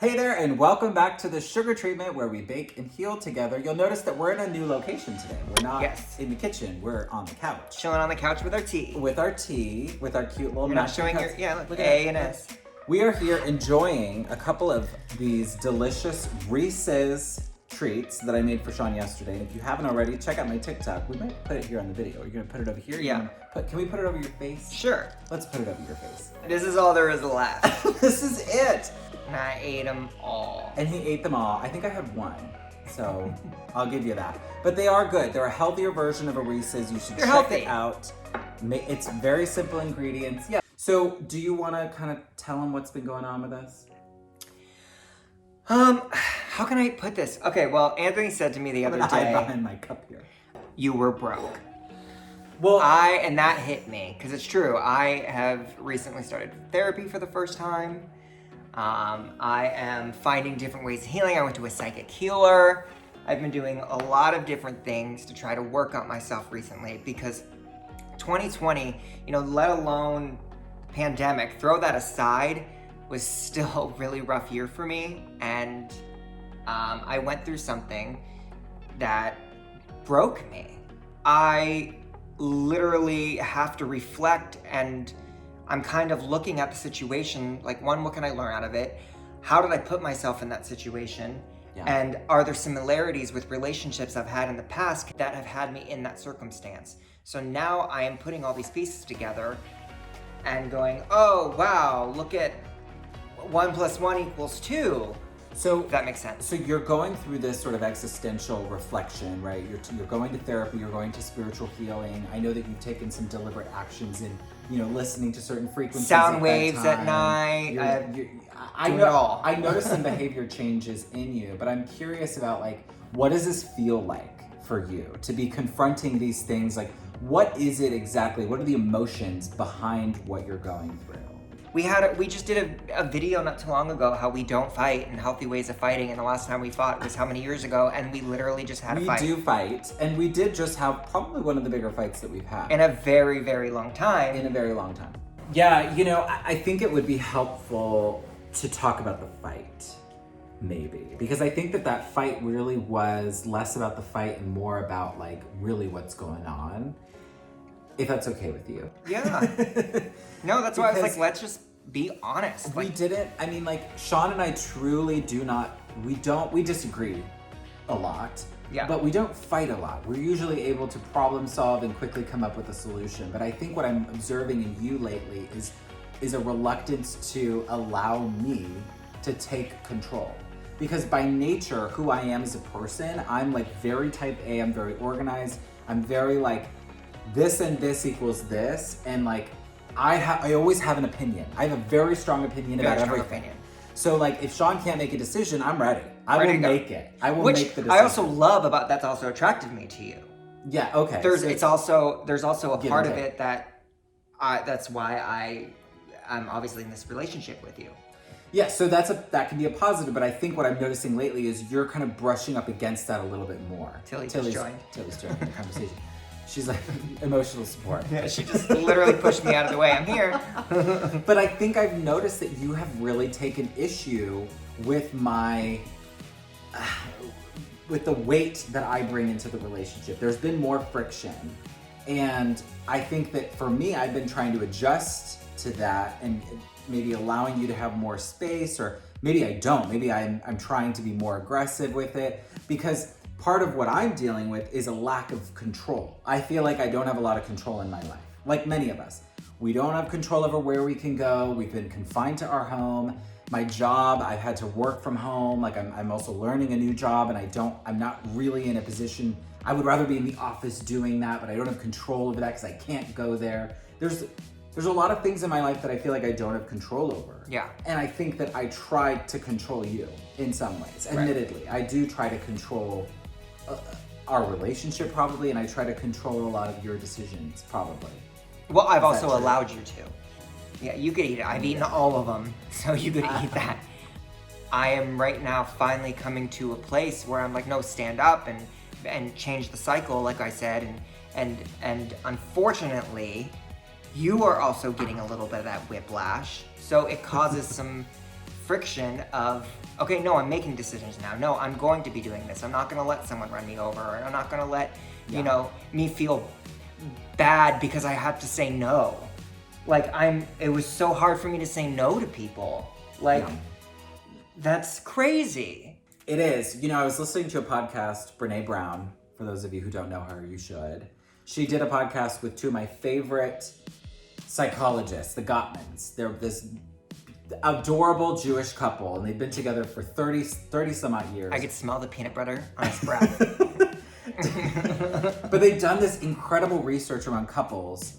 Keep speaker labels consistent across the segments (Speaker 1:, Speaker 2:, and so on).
Speaker 1: Hey there, and welcome back to the Sugar Treatment, where we bake and heal together. You'll notice that we're in a new location today. We're not in the kitchen, we're on the couch.
Speaker 2: Chilling on the couch with our tea.
Speaker 1: With our tea, with our cute little
Speaker 2: You're not showing
Speaker 1: cups.
Speaker 2: look at A and S.
Speaker 1: We are here enjoying a couple of these delicious Reese's treats that I made for Sean yesterday. And if you haven't already, check out my TikTok. We might put it here on the video. You're gonna put it over here?
Speaker 2: Yeah.
Speaker 1: Can we put it over your face?
Speaker 2: Sure.
Speaker 1: Let's put it over your face.
Speaker 2: This is all there is left.
Speaker 1: This is it.
Speaker 2: And I ate them all.
Speaker 1: And he ate them all. I think I had one, so I'll give you that. But they are good. They're a healthier version of a Reese's. You should check it out. It's very simple ingredients. Yeah. So do you want to kind of tell them what's been going on with us?
Speaker 2: How can I put this? Okay, well, Anthony said to me the other day,
Speaker 1: hide behind my cup here.
Speaker 2: You were broke.
Speaker 1: Well,
Speaker 2: and that hit me, because it's true. I have recently started therapy for the first time. I am finding different ways of healing. I went to a psychic healer. I've been doing a lot of different things to try to work on myself recently, because 2020, let alone pandemic, throw that aside, was still a really rough year for me. And I went through something that broke me. I literally have to reflect, and I'm kind of looking at the situation, like, one, what can I learn out of it? How did I put myself in that situation? Yeah. And are there similarities with relationships I've had in the past that have had me in that circumstance? So now I am putting all these pieces together and going, oh, wow, look at 1 + 1 = 2. So if that makes sense.
Speaker 1: So you're going through this sort of existential reflection, right? You're going to therapy, you're going to spiritual healing. I know that you've taken some deliberate actions in, listening to certain frequencies.
Speaker 2: Sound waves at night.
Speaker 1: I know it all. I noticed some behavior changes in you, but I'm curious about, like, what does this feel like for you to be confronting these things? Like, what is it exactly? What are the emotions behind what you're going through?
Speaker 2: We just did a video not too long ago, how we don't fight and healthy ways of fighting, and the last time we fought was how many years ago, and we literally just had a fight.
Speaker 1: We do fight, and we did just have probably one of the bigger fights that we've had.
Speaker 2: In a very, very long time.
Speaker 1: In a very long time. Yeah, I think it would be helpful to talk about the fight, maybe. Because I think that fight really was less about the fight and more about, like, really what's going on. If that's okay with you.
Speaker 2: Yeah. No, that's why I was like, let's just be honest.
Speaker 1: We didn't, Sean and I truly we disagree a lot.
Speaker 2: Yeah.
Speaker 1: But we don't fight a lot. We're usually able to problem solve and quickly come up with a solution. But I think what I'm observing in you lately is a reluctance to allow me to take control. Because by nature, who I am as a person, I'm like very type A, I'm very organized, I'm very like, this and this equals this, and like I always have an opinion. I have a very strong opinion about everything. So like, if Sean can't make a decision, I'm ready. I will make it. I will make the decision.
Speaker 2: I also love about that's also attracted me to you.
Speaker 1: Yeah. Okay.
Speaker 2: There's also a part of it that's why I'm obviously in this relationship with you.
Speaker 1: Yeah, so that can be a positive, but I think what I'm noticing lately is you're kind of brushing up against that a little bit more.
Speaker 2: Tilly's joined the conversation.
Speaker 1: She's like emotional support.
Speaker 2: Yeah, she just literally pushed me out of the way. I'm here.
Speaker 1: But I think I've noticed that you have really taken issue with with the weight that I bring into the relationship. There's been more friction. And I think that for me, I've been trying to adjust to that and maybe allowing you to have more space, or maybe I don't. Maybe I'm trying to be more aggressive with it, because part of what I'm dealing with is a lack of control. I feel like I don't have a lot of control in my life, like many of us. We don't have control over where we can go. We've been confined to our home. My job, I've had to work from home. Like I'm also learning a new job, and I'm not really in a position. I would rather be in the office doing that, but I don't have control over that because I can't go there. There's a lot of things in my life that I feel like I don't have control over.
Speaker 2: Yeah.
Speaker 1: And I think that I try to control you in some ways. Admittedly, I do try to control our relationship probably, and I try to control a lot of your decisions probably.
Speaker 2: Well, I've also allowed you to. Yeah, you could eat it. I've eaten all of them, so you could eat that. I am right now finally coming to a place where I'm like, no, stand up and change the cycle, like I said, and unfortunately, you are also getting a little bit of that whiplash, so it causes some friction of, okay, no, I'm making decisions now. No, I'm going to be doing this. I'm not going to let someone run me over. And I'm not going to let, you know, me feel bad because I had to say no. Like, it was so hard for me to say no to people. Like, that's crazy.
Speaker 1: It is. You know, I was listening to a podcast, Brene Brown. For those of you who don't know her, you should. She did a podcast with two of my favorite psychologists, the Gottmans. They're this adorable Jewish couple, and they've been together for 30 some odd years.
Speaker 2: I could smell the peanut butter on his breath.
Speaker 1: But they've done this incredible research around couples,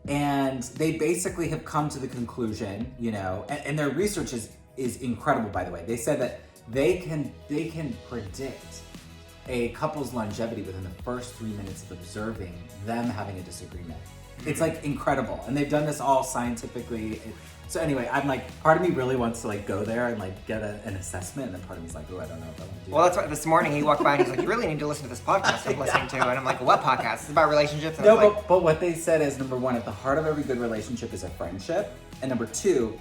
Speaker 1: and they basically have come to the conclusion, you know, and their research is incredible, by the way. They said that they can predict a couple's longevity within the first 3 minutes of observing them having a disagreement. It's like incredible, and they've done this all scientifically. So anyway, I'm like, part of me really wants to like go there and like get an assessment, and then part of me's like, oh, I don't know if I want to do
Speaker 2: Well,
Speaker 1: that.
Speaker 2: that's why this morning he walked by and he's like, you really need to listen to this podcast I'm listening to. And I'm like, what podcast? It's about relationships? And
Speaker 1: No,
Speaker 2: I was like,
Speaker 1: but what they said is, number one, at the heart of every good relationship is a friendship, and number two,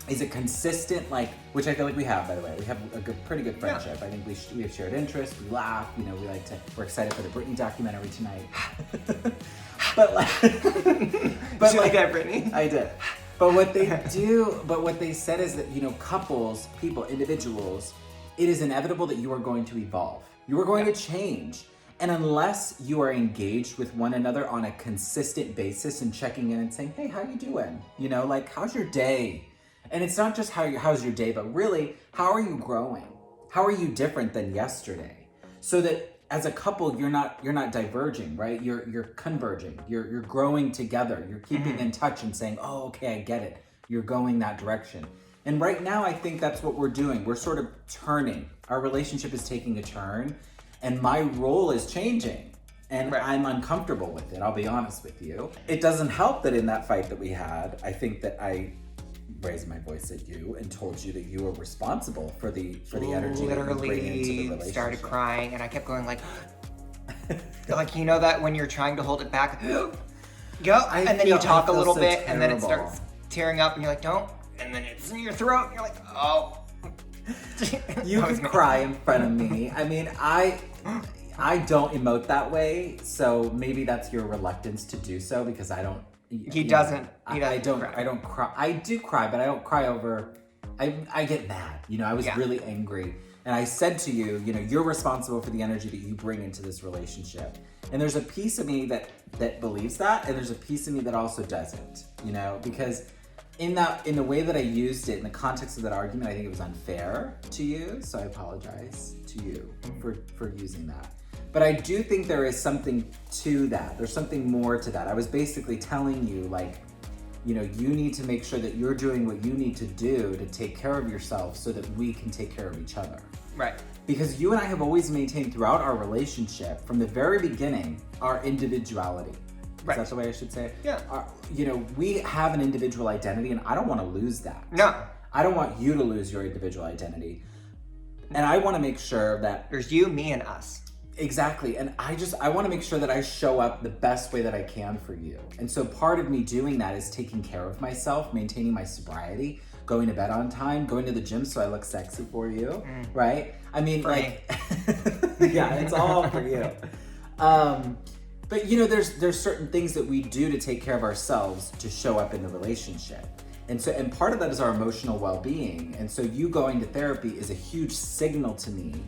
Speaker 1: is a consistent, like, which I feel like we have, by the way. We have a pretty good friendship. I think we have shared interests, we laugh, you know, we're excited for the Britney documentary tonight. But like,
Speaker 2: but like that, Brittany?
Speaker 1: I did. But what they said is that, you know, couples, people, individuals, it is inevitable that you are going to evolve. You are going to change. And unless you are engaged with one another on a consistent basis and checking in and saying, hey, how you doing? You know, like, how's your day? And it's not just how's your day, but really, how are you growing? How are you different than yesterday? So that as a couple, you're not diverging, right? You're converging. You're growing together. You're keeping in touch and saying, oh, okay, I get it. You're going that direction. And right now, I think that's what we're doing. We're sort of turning. Our relationship is taking a turn, and my role is changing. And I'm uncomfortable with it, I'll be honest with you. It doesn't help that in that fight that we had, I think that I raised my voice at you and told you that you were responsible for the energy that you bring into the relationship.
Speaker 2: Started crying, and I kept going like, like, you know that when you're trying to hold it back, go, and then you talk a little bit, and then it starts tearing up, and you're like, don't, and then it's in your throat, and you're like, oh.
Speaker 1: You can cry in front of me. I mean, I don't emote that way, so maybe that's your reluctance to do so, because I don't.
Speaker 2: He doesn't
Speaker 1: I don't cry. I do cry, but I don't cry over. I get mad. You know, I was really angry, and I said to you, you know, you're responsible for the energy that you bring into this relationship. And there's a piece of me that believes that, and there's a piece of me that also doesn't. You know, because in the way that I used it in the context of that argument, I think it was unfair to you. So I apologize to you for using that. But I do think there is something to that. There's something more to that. I was basically telling you, like, you know, you need to make sure that you're doing what you need to do to take care of yourself so that we can take care of each other.
Speaker 2: Right.
Speaker 1: Because you and I have always maintained throughout our relationship, from the very beginning, our individuality. Is that the way I should say it?
Speaker 2: Yeah.
Speaker 1: You know, we have an individual identity, and I don't want to lose that.
Speaker 2: No.
Speaker 1: I don't want you to lose your individual identity. And I want to make sure that...
Speaker 2: There's you, me, and us.
Speaker 1: Exactly. And I want to make sure that I show up the best way that I can for you. And so part of me doing that is taking care of myself, maintaining my sobriety, going to bed on time, going to the gym so I look sexy for you, right? I mean,
Speaker 2: for
Speaker 1: like, yeah, it's all for you. But you know, there's certain things that we do to take care of ourselves to show up in the relationship. And part of that is our emotional well-being. And so you going to therapy is a huge signal to me.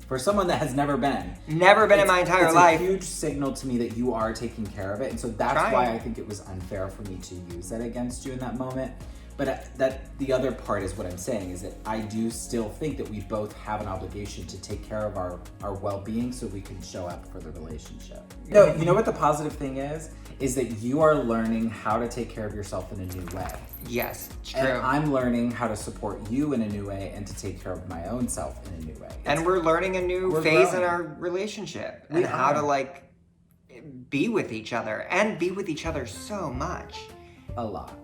Speaker 1: For someone that has never been in my entire life. It's a huge signal to me that you are taking care of it. And so that's why I think it was unfair for me to use that against you in that moment. But that the other part is what I'm saying is that I do still think that we both have an obligation to take care of our well-being so we can show up for the relationship. No, you know what the positive thing is that you are learning how to take care of yourself in a new way.
Speaker 2: Yes, true.
Speaker 1: And I'm learning how to support you in a new way and to take care of my own self in a new way.
Speaker 2: And we're learning a new phase in our relationship and how to like be with each other and be with each other so much.
Speaker 1: A lot.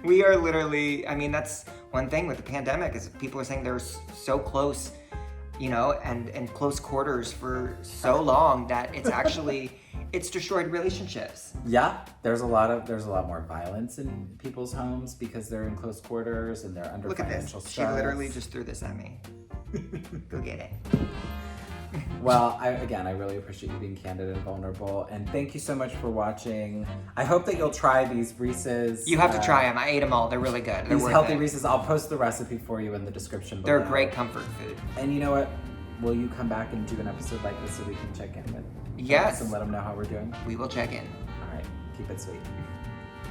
Speaker 2: We are literally, I mean, that's one thing with the pandemic is people are saying they're so close, you know, and close quarters for so long that it's actually it's destroyed relationships.
Speaker 1: Yeah, there's a lot more violence in people's homes because they're in close quarters and they're under
Speaker 2: Look at
Speaker 1: financial
Speaker 2: this.
Speaker 1: stress.
Speaker 2: She literally just threw this at me. Go get it.
Speaker 1: Well, I really appreciate you being candid and vulnerable, and thank you so much for watching. I hope that you'll try these Reese's.
Speaker 2: You have to try them. I ate them all. They're really good. They're
Speaker 1: These
Speaker 2: worth
Speaker 1: healthy
Speaker 2: it.
Speaker 1: Reese's. I'll post the recipe for you in the description below.
Speaker 2: They're great comfort food.
Speaker 1: And you know what? Will you come back and do an episode like this so we can check in with
Speaker 2: Yes.
Speaker 1: us and let them know how we're doing?
Speaker 2: We will check in.
Speaker 1: All right. Keep it sweet.